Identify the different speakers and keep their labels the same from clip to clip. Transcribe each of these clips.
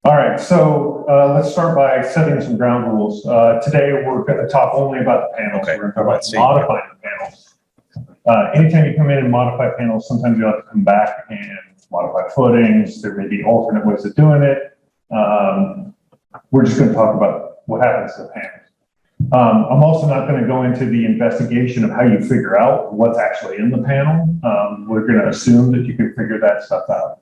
Speaker 1: All right, so let's start by setting some ground rules. Today, we're going to talk only about the panels.
Speaker 2: Okay.
Speaker 1: We're going to talk about modifying the panels. Anytime you come in and modify panels, sometimes you have to come back and modify footings. There may be alternate ways of doing it. We're just going to talk about what happens to the panels. I'm also not going to go into the investigation of how you figure out what's actually in the panel. We're going to assume that you can figure that stuff out.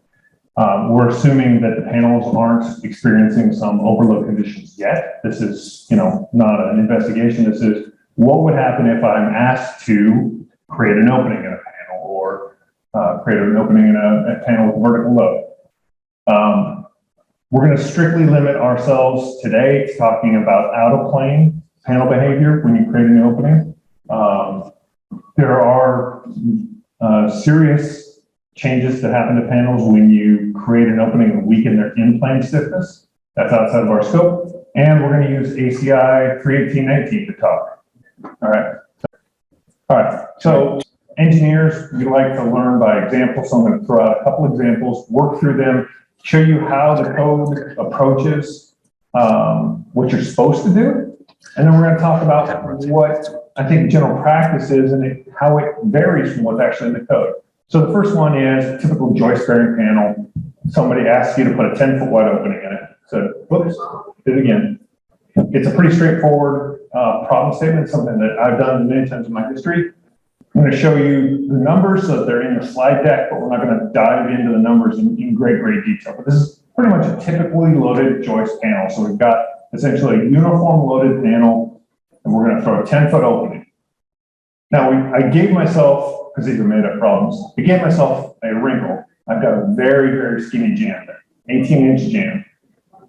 Speaker 1: We're assuming that the panels aren't experiencing some overload conditions yet. This is, not an investigation. This is what would happen if I'm asked to create an opening in a panel or create an opening in a panel with vertical load. We're going to strictly limit ourselves today to talking about out of plane panel behavior when you create an opening. There are serious changes that happen to panels when you create an opening and weaken their in-plane stiffness. That's outside of our scope. And we're going to use ACI 31819 to talk. All right. So engineers, we like to learn by example. So I'm going to throw out a couple examples, work through them, show you how the code approaches what you're supposed to do. And then we're going to talk about what I think general practice is and how it varies from what's actually in the code. So the first one is a typical joist bearing panel. Somebody asks you to put a 10-foot wide opening in it. So, whoops, did it again. It's a pretty straightforward problem statement, something that I've done many times in my history. I'm going to show you the numbers so that they're in the slide deck, but we're not going to dive into the numbers in great detail. But this is pretty much a typically loaded joist panel. So we've got essentially a uniform loaded panel, and we're going to throw a 10-foot opening. Now, I gave myself, because these are made up problems, I gave myself a wrinkle. I've got a very, very skinny jam there, 18-inch jam.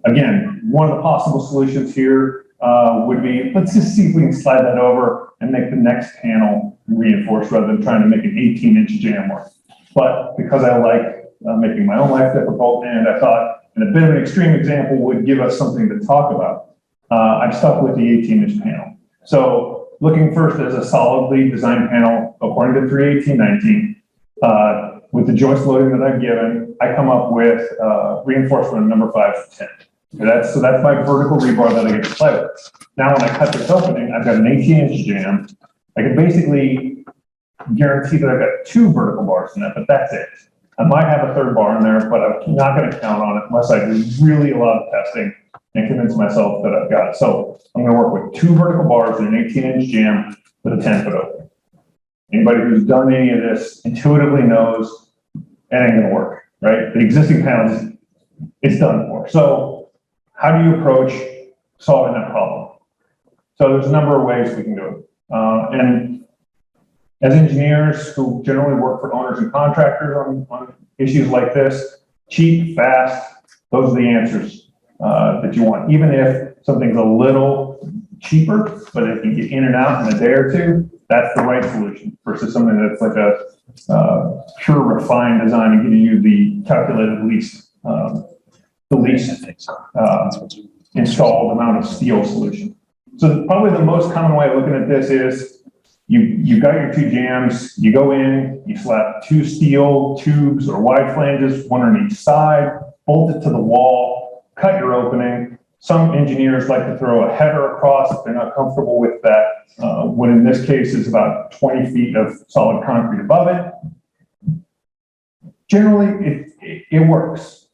Speaker 1: Again, one of the possible solutions here would be, let's just see if we can slide that over and make the next panel reinforced rather than trying to make an 18-inch jam work. But because I like making my own life difficult, and I thought a bit of an extreme example would give us something to talk about, I'm stuck with the 18-inch panel. So looking first as a solidly designed panel, according to 31819, with the joist loading that I've given, I come up with reinforcement number 5 to 10. Okay, so that's my vertical rebar that I get to play with. Now, when I cut this opening, I've got an 18-inch jam. I can basically guarantee that I've got 2 vertical bars in that, but that's it. I might have a 3rd bar in there, but I'm not going to count on it unless I do really a lot of testing and convince myself that I've got it. So I'm going to work with 2 vertical bars in an 18-inch jam with a 10-foot opening. Anybody who's done any of this intuitively knows it ain't going to work, right? The existing panels, it's done for. So how do you approach solving that problem? So there's a number of ways we can do it. And as engineers who generally work for owners and contractors on issues like this, cheap, fast, those are the answers that you want. Even if something's a little cheaper, but if you get in and out in a day or 2, that's the right solution versus something that's like a pure refined design and giving you the calculated least, installed amount of steel solution. So probably the most common way of looking at this is you've got your 2 jams, you go in, you slap 2 steel tubes or wide flanges, one on each side, bolt it to the wall, cut your opening. Some engineers like to throw a header across if they're not comfortable with that, when in this case is about 20 feet of solid concrete above it. Generally, it works.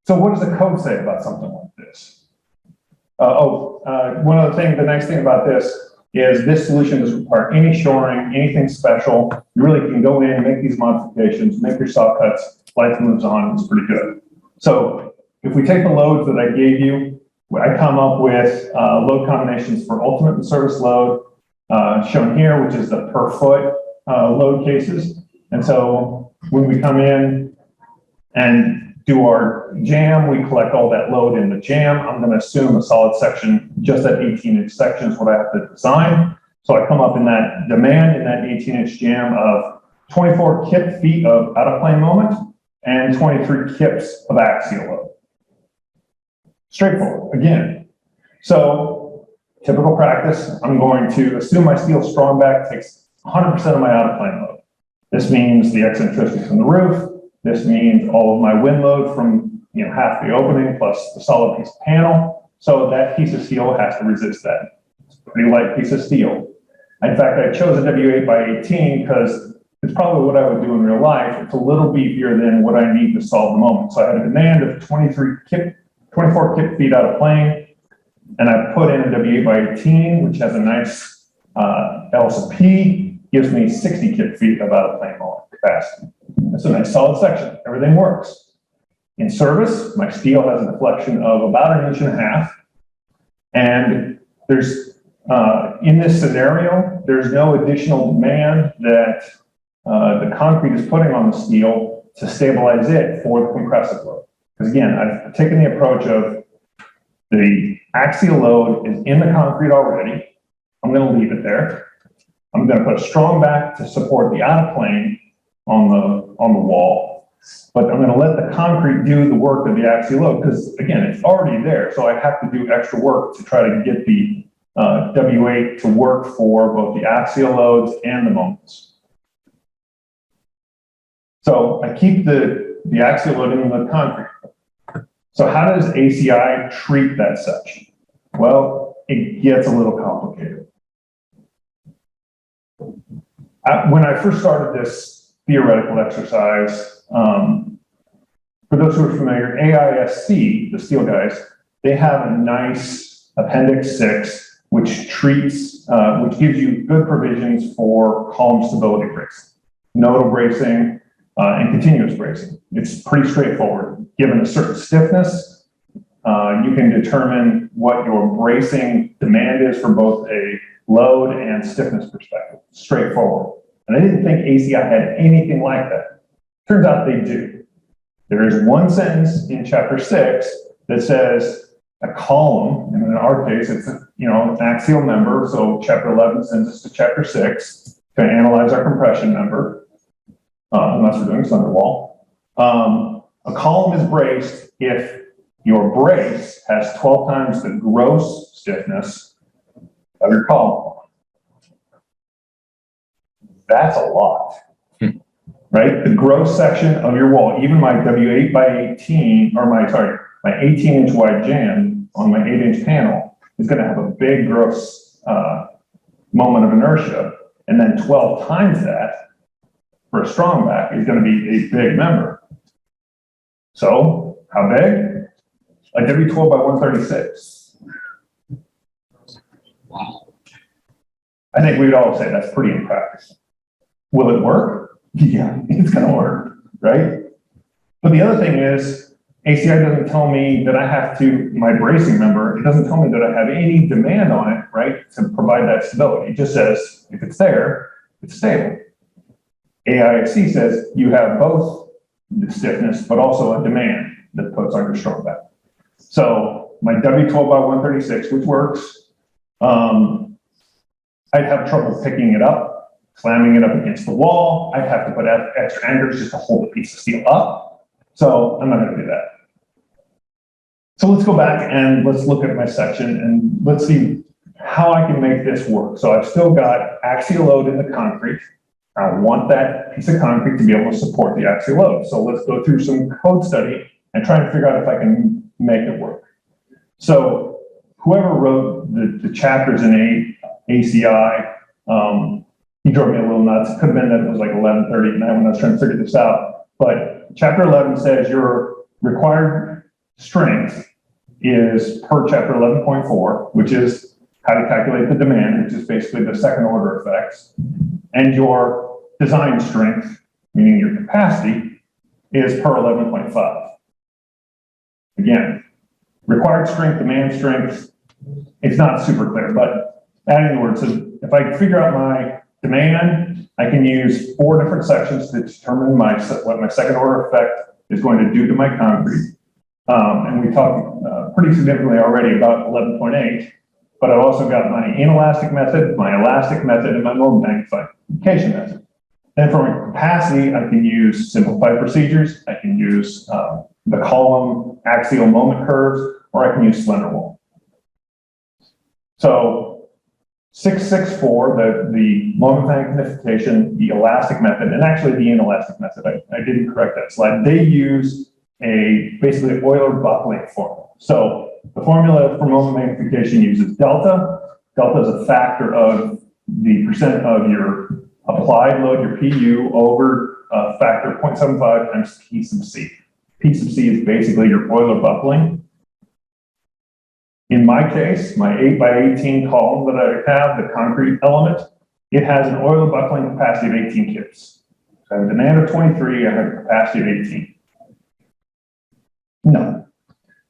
Speaker 1: So what does the code say about something like this? One other thing, the nice thing about this is this solution doesn't require any shoring, anything special. You really can go in, make these modifications, make your saw cuts, life moves on, it's pretty good. So if we take the loads that I gave you, I come up with load combinations for ultimate and service load, shown here, which is the per foot load cases. And so when we come in and do our jam, we collect all that load in the jam. I'm going to assume a solid section, just that 18-inch section is what I have to design. So I come up in that demand in that 18-inch jam of 24 kip feet of out of plane moment and 23 kips of axial load. Straightforward, again. So typical practice, I'm going to assume my steel strong back takes 100% of my out of plane load. This means the eccentricity from the roof. This means all of my wind load from half the opening plus the solid piece of panel. So that piece of steel has to resist that. It's a pretty light piece of steel. In fact, I chose a W8 by 18 because it's probably what I would do in real life. It's a little beefier than what I need to solve the moment. So I had a demand of 24 kip feet out of plane, and I put in a W8 by 18, which has a nice LSP, gives me 60 kip feet of out of plane moment capacity. That's a nice solid section. Everything works. In service, my steel has a deflection of about 1.5 inches, and there's in this scenario, there's no additional demand that the concrete is putting on the steel to stabilize it for the compressive load. Because again, I've taken the approach of the axial load is in the concrete already. I'm going to leave it there. I'm going to put a strong back to support the out of plane on the wall, but I'm going to let the concrete do the work of the axial load because again, it's already there. So I have to do extra work to try to get the W8 to work for both the axial loads and the moments. So I keep the axial load in the concrete. So how does ACI treat that section? Well, it gets a little complicated. When I first started this theoretical exercise, for those who are familiar, AISC, the steel guys, they have a nice Appendix 6, which treats, which gives you good provisions for column stability bracing, nodal bracing, and continuous bracing. It's pretty straightforward. Given a certain stiffness, you can determine what your bracing demand is from both a load and stiffness perspective. Straightforward. And I didn't think ACI had anything like that. Turns out they do. There is one sentence in chapter 6 that says a column, and in our case, it's an axial member. So chapter 11 sends us to chapter 6 to analyze our compression member, unless we're doing slender wall. A column is braced if your brace has 12 times the gross stiffness of your column. That's a lot, right? The gross section of your wall, even my W8 by 18, or my 18-inch wide jamb on my 8-inch panel is going to have a big gross moment of inertia, and then 12 times that for a strong back is going to be a big member. So how big? A W12 by 136.
Speaker 2: Wow.
Speaker 1: I think we'd all say that's pretty impractical. Will it work? Yeah, it's going to work, right? But the other thing is, ACI doesn't tell me that I have to, my bracing member, it doesn't tell me that I have any demand on it, right, to provide that stability. It just says, if it's there, it's stable. AISC says you have both the stiffness, but also a demand that puts on your strong back. So my W12 by 136, which works, I'd have trouble picking it up, slamming it up against the wall. I'd have to put extra anchors just to hold the piece of steel up. So I'm not going to do that. So let's go back and let's look at my section and let's see how I can make this work. So I've still got axial load in the concrete. I want that piece of concrete to be able to support the axial load. So let's go through some code study and try and figure out if I can make it work. So whoever wrote the chapters in ACI, he drove me a little nuts. It could have been that it was like 11:30 at night when I was trying to figure this out. But chapter 11 says your required strength is per chapter 11.4, which is how to calculate the demand, which is basically the second order effects. And your design strength, meaning your capacity, is per 11.5. Again, required strength, demand strength, it's not super clear, but adding the word, so if I figure out my demand, I can use 4 different sections to determine what my second order effect is going to do to my concrete. And we talked pretty significantly already about 11.8, but I've also got my inelastic method, my elastic method, and my moment magnification method. Then for my capacity, I can use simplified procedures. I can use the column axial moment curves, or I can use slender wall. So 664, the moment magnification, the elastic method, and actually the inelastic method, I didn't correct that slide. They use basically Euler buckling formula. So the formula for moment magnification uses delta. Delta is a factor of the percent of your applied load, your PU, over a factor of 0.75 times P sub C. P sub C is basically your Euler buckling. In my case, my 8 by 18 column that I have, the concrete element, it has an Euler buckling capacity of 18 kips. So I have a demand of 23, I have a capacity of 18. No.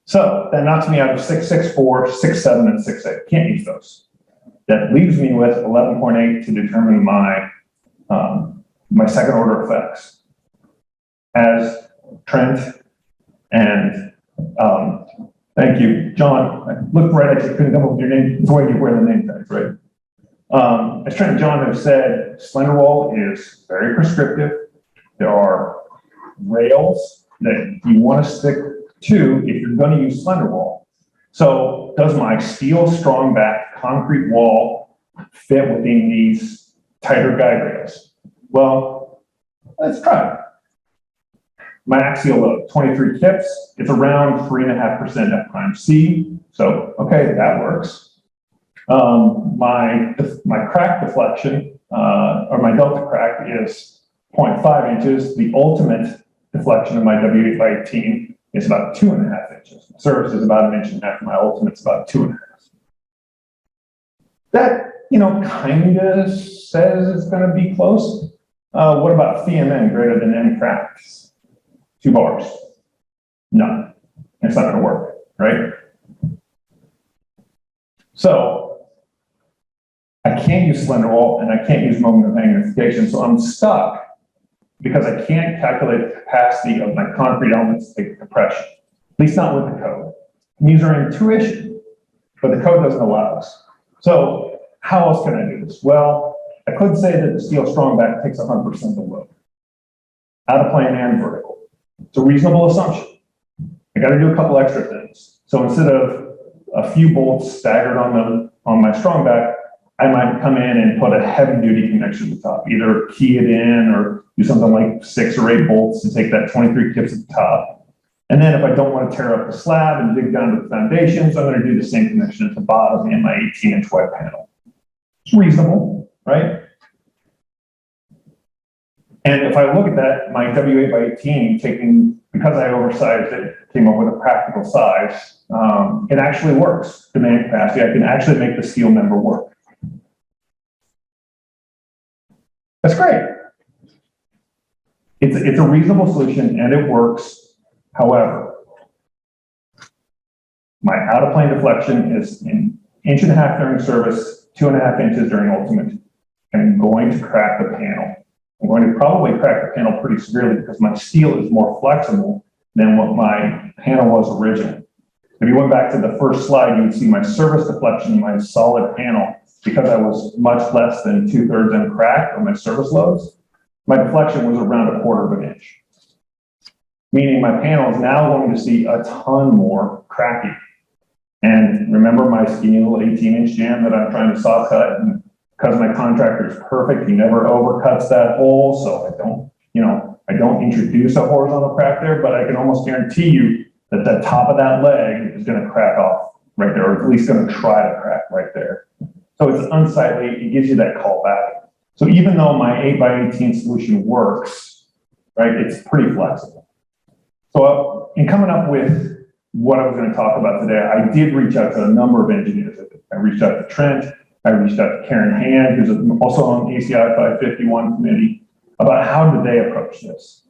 Speaker 1: So that knocks me out of 6.64, 6.7, and 6.8. Can't use those. That leaves me with 11.8 to determine my my second order effects. As Trent and thank you, John. I looked right at you, couldn't come up with your name. It's the way you wear the name tags, right? As Trent and John have said, slender wall is very prescriptive. There are rails that you want to stick to if you're going to use slender wall. So does my steel strong back concrete wall fit within these tighter guide rails? Well, let's try it. My axial load, 23 kips, it's around 3.5% F prime C. So, okay, that works. My crack deflection, or my delta crack is 0.5 inches. The ultimate deflection of my W8 by 18 is about 2.5 inches. My surface is about 1.5 inches. My ultimate's about 2.5. That, kind of says it's going to be close. What about phi m greater than n cracks? 2 bars. No, it's not going to work, right? So I can't use slender wall and I can't use moment of magnification. So I'm stuck because I can't calculate the capacity of my concrete elements to take compression, at least not with the code. And use our intuition, but the code doesn't allow us. So how else can I do this? Well, I could say that the steel strong back takes 100% of the load, out of plane and vertical. It's a reasonable assumption. I got to do a couple extra things. So instead of a few bolts staggered on my strong back, I might come in and put a heavy duty connection at the top, either key it in or do something like 6 or 8 bolts to take that 23 kips at the top. And then if I don't want to tear up the slab and dig down to the foundations, I'm going to do the same connection at the bottom in my 18-inch wide panel. It's reasonable, right? And if I look at that, my W8 by 18, because I oversized it, came up with a practical size, it actually works, demand capacity. I can actually make the steel member work. That's great. It's a reasonable solution and it works. However, my out of plane deflection is 1.5 inches during service, 2.5 inches during ultimate. I'm going to crack the panel. I'm going to probably crack the panel pretty severely because my steel is more flexible than what my panel was originally. If you went back to the first slide, you would see my service deflection in my solid panel, because I was much less than 2/3 in crack on my service loads, my deflection was around 1/4 inch. Meaning my panel is now going to see a ton more cracking. And remember my skinny little 18-inch jam that I'm trying to saw cut, and because my contractor is perfect, he never overcuts that hole, so I don't introduce a horizontal crack there, but I can almost guarantee you that the top of that leg is going to crack off right there, or at least going to try to crack right there. So it's unsightly, it gives you that call back. So even though my 8 by 18 solution works, right, it's pretty flexible. So in coming up with what I was going to talk about today, I did reach out to a number of engineers. I reached out to Trent, I reached out to Karen Hand, who's also on the ACI 551 committee, about how did they approach this.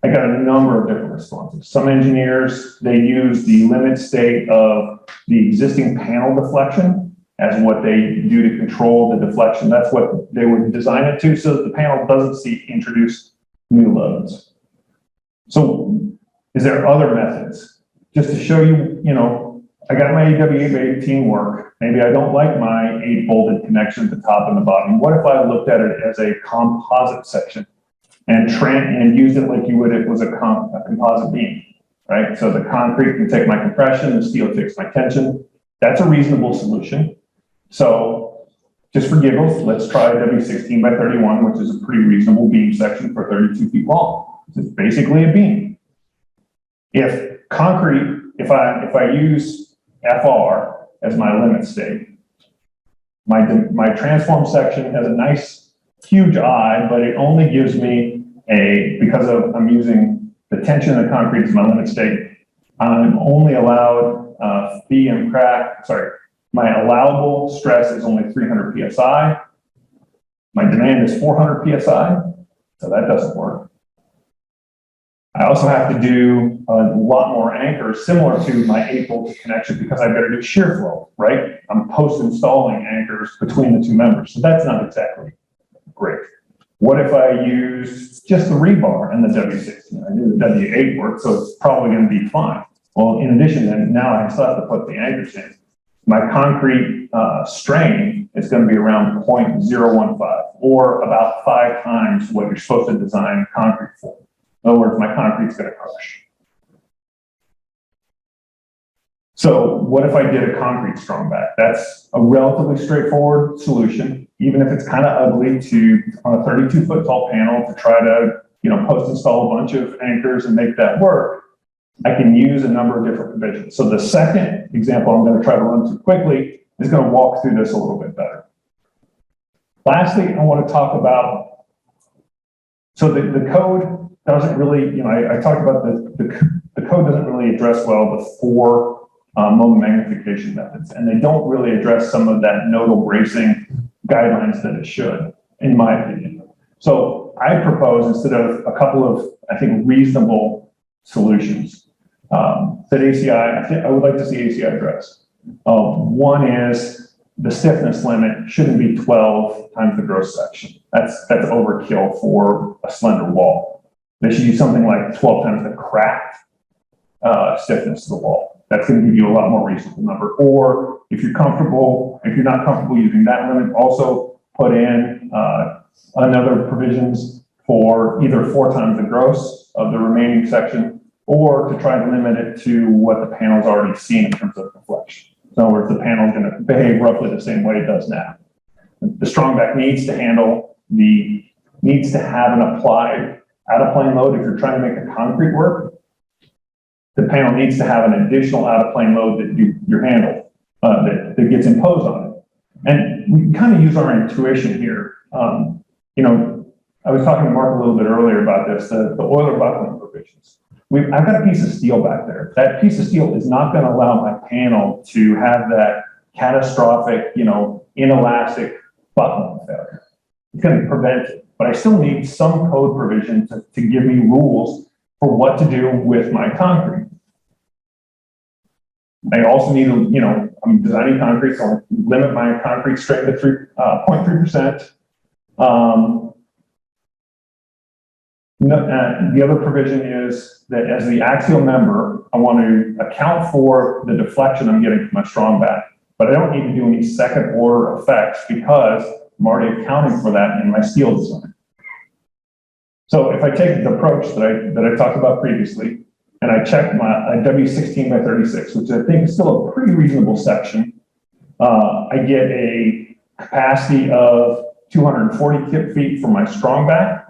Speaker 1: I got a number of different responses. Some engineers, they use the limit state of the existing panel deflection as what they do to control the deflection. That's what they would design it to, so that the panel doesn't introduce new loads. So is there other methods? Just to show you, I got my AW8 by 18 work. Maybe I don't like my 8 bolted connection at the top and the bottom. What if I looked at it as a composite section and used it like you would if it was a composite beam, right? So the concrete can take my compression, the steel takes my tension. That's a reasonable solution. So just for giggles, let's try W16 by 31, which is a pretty reasonable beam section for 32 feet long. It's basically a beam. If concrete, if I use FR as my limit state, my transform section has a nice huge I, but it only gives me because I'm using the tension of the concrete as my limit state, I'm only allowed my allowable stress is only 300 PSI. My demand is 400 PSI, so that doesn't work. I also have to do a lot more anchors similar to my 8-volt connection because I've got to do shear flow, right? I'm post-installing anchors between the two members, so that's not exactly great. What if I use just the rebar and the W16? I do the W8 work, so it's probably going to be fine. Well, in addition, then now I still have to put the anchors in. My concrete strain is going to be around 0.015, or about 5 times what you're supposed to design concrete for. In other words, my concrete's going to crush. So what if I did a concrete strong back? That's a relatively straightforward solution, even if it's kind of ugly on a 32-foot tall panel to try to, post install a bunch of anchors and make that work. I can use a number of different provisions. So the second example I'm going to try to run through quickly is going to walk through this a little bit better. Lastly, I want to talk about, so the code doesn't really, I talked about the code doesn't really address well the 4 moment magnification methods, and they don't really address some of that nodal bracing guidelines that it should, in my opinion. So I propose, instead of a couple of, I think, reasonable solutions, that ACI, I would like to see ACI address. One is the stiffness limit shouldn't be 12 times the gross section. That's overkill for a slender wall. They should use something like 12 times the cracked stiffness of the wall. That's going to give you a lot more reasonable number. Or if you're not comfortable using that limit, also put in another provisions for either 4 times the gross of the remaining section, or to try to limit it to what the panel's already seen in terms of deflection. In other words, the panel's going to behave roughly the same way it does now. The strongback needs to have an applied out-of-plane load. If you're trying to make a concrete work, the panel needs to have an additional out-of-plane load that your handle that gets imposed on it. And we can kind of use our intuition here. I was talking to Mark a little bit earlier about this, the Euler buckling provisions. I've got a piece of steel back there. That piece of steel is not going to allow my panel to have that catastrophic, inelastic buckling failure. It's going to prevent it, but I still need some code provision to give me rules for what to do with my concrete. I also need, I'm designing concrete, so I limit my concrete strain to 0.3%. The other provision is that as the axial member, I want to account for the deflection I'm getting from my strong back, but I don't need to do any second order effects because I'm already accounting for that in my steel design. So if I take the approach that I talked about previously, and I check my W16 by 36, which I think is still a pretty reasonable section, I get a capacity of 240 kip feet for my strong back,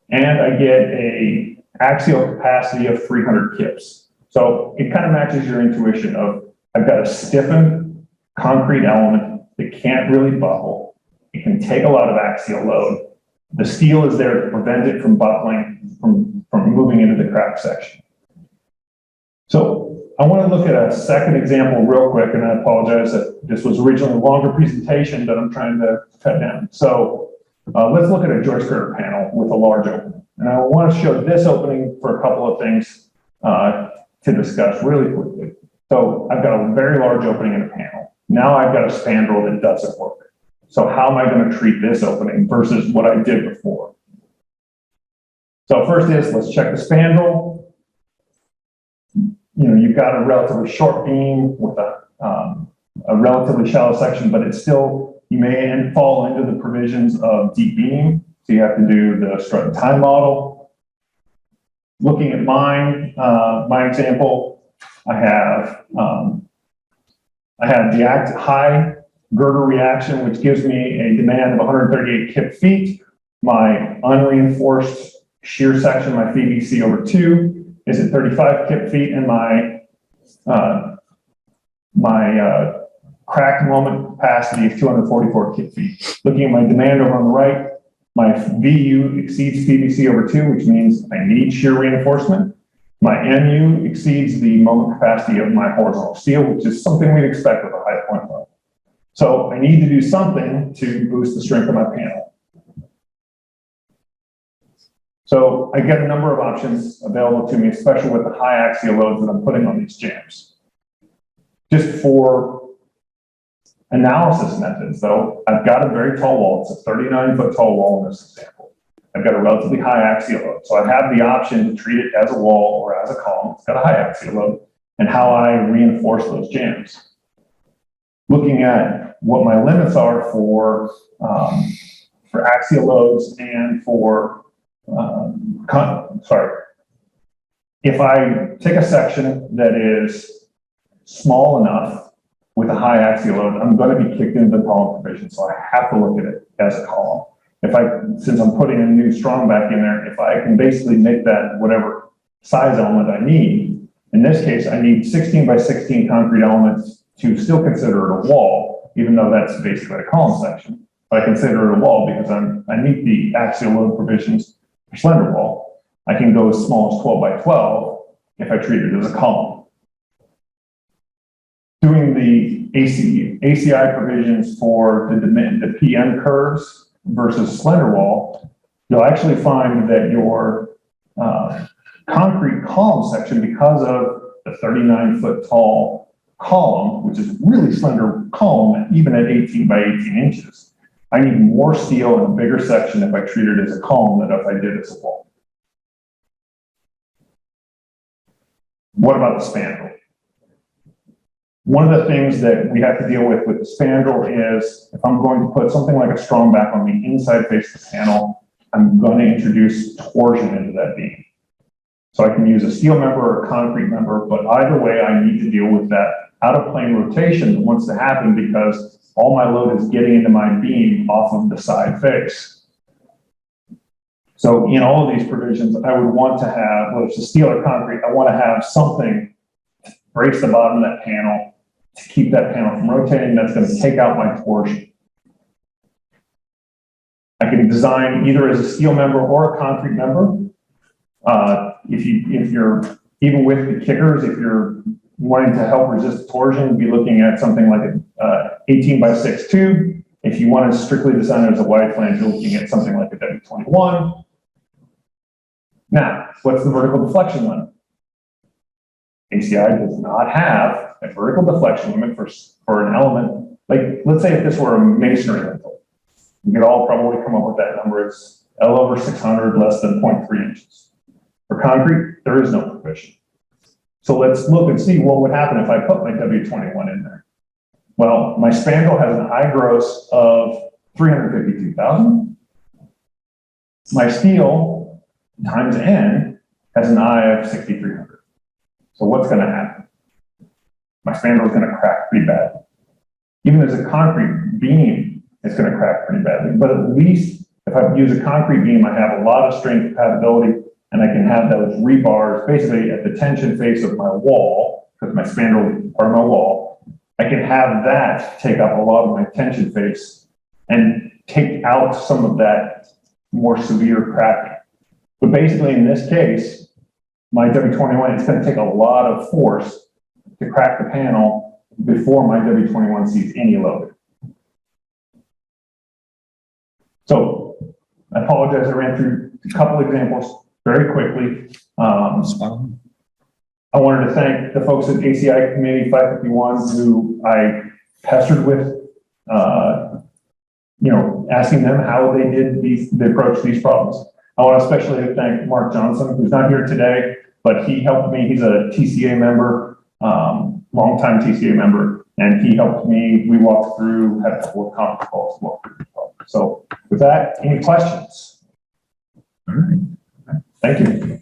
Speaker 1: and I get a axial capacity of 300 kips. So it kind of matches your intuition of, I've got a stiffened concrete element that can't really buckle. It can take a lot of axial load. The steel is there to prevent it from buckling, from moving into the crack section. So I want to look at a second example real quick, and I apologize that this was originally a longer presentation that I'm trying to cut down. So let's look at a joist girder panel with a large opening. And I want to show this opening for a couple of things to discuss really quickly. So I've got a very large opening in a panel. Now I've got a spandrel that doesn't work. So how am I going to treat this opening versus what I did before? So first let's check the spandrel. You've got a relatively short beam with a relatively shallow section, but it's still, you may fall into the provisions of deep beam. So you have to do the strut and tie model. Looking at mine, my example, I have the high girder reaction, which gives me a demand of 138 kip feet. My unreinforced shear section, my VBC over 2, is at 35 kip feet, and my cracked moment capacity is 244 kip feet. Looking at my demand over on the right, my VU exceeds PVC over 2, which means I need shear reinforcement. My MU exceeds the moment capacity of my horizontal steel, which is something we'd expect with a high point load. So I need to do something to boost the strength of my panel. So I get a number of options available to me, especially with the high axial loads that I'm putting on these jambs. Just for analysis methods, though, I've got a very tall wall. It's a 39-foot tall wall in this example. I've got a relatively high axial load. So I have the option to treat it as a wall or as a column. It's got a high axial load, and how I reinforce those jambs. Looking at what my limits are for axial loads and for, if I take a section that is small enough with a high axial load, I'm going to be kicked into the column provision, so I have to look at it as a column. Since I'm putting a new strong back in there, if I can basically make that whatever size element I need, in this case, I need 16 by 16 concrete elements to still consider it a wall, even though that's basically a column section. But I consider it a wall because I meet the axial load provisions for slender wall. I can go as small as 12 by 12 if I treat it as a column. Doing the ACI provisions for the PM curves versus slender wall, you'll actually find that your concrete column section, because of the 39-foot tall column, which is really slender column, even at 18 by 18 inches, I need more steel in a bigger section if I treat it as a column than if I did as a wall. What about the spandrel? One of the things that we have to deal with the spandrel is, if I'm going to put something like a strong back on the inside face of the panel, I'm going to introduce torsion into that beam. So I can use a steel member or a concrete member, but either way, I need to deal with that out of plane rotation that wants to happen because all my load is getting into my beam off of the side face. So in all of these provisions, I would want to have, whether it's a steel or concrete, I want to have something to brace the bottom of that panel to keep that panel from rotating. That's going to take out my torsion. I can design either as a steel member or a concrete member. If you're, even with the kickers, if you're wanting to help resist torsion, you'd be looking at something like a 18 by 6 tube. If you want to strictly design it as a wide flange, you're looking at something like a W21. Now, what's the vertical deflection limit? ACI does not have a vertical deflection limit for an element. Like, let's say if this were a masonry lintel, you could all probably come up with that number. It's L over 600 less than 0.3 inches. For concrete, there is no provision. So let's look and see what would happen if I put my W21 in there. Well, my spandrel has an I gross of 352,000. My steel times N has an I of 6,300. So what's going to happen? My spandrel is going to crack pretty badly. Even as a concrete beam, it's going to crack pretty badly. But at least if I use a concrete beam, I have a lot of strength compatibility, and I can have those rebars basically at the tension face of my wall, because my spandrel is part of my wall. I can have that take up a lot of my tension face and take out some of that more severe cracking. But basically in this case, my W21, it's going to take a lot of force to crack the panel before my W21 sees any load. So I apologize, I ran through a couple examples very quickly. I wanted to thank the folks at ACI Committee 551 who I pestered with, asking them how they approach these problems. I want to especially thank Mark Johnson, who's not here today, but he helped me. He's a TCA member, longtime TCA member, and he helped me. We walked through, had a couple of conference calls to walk through these problems. So with that, any questions? All right. Thank you.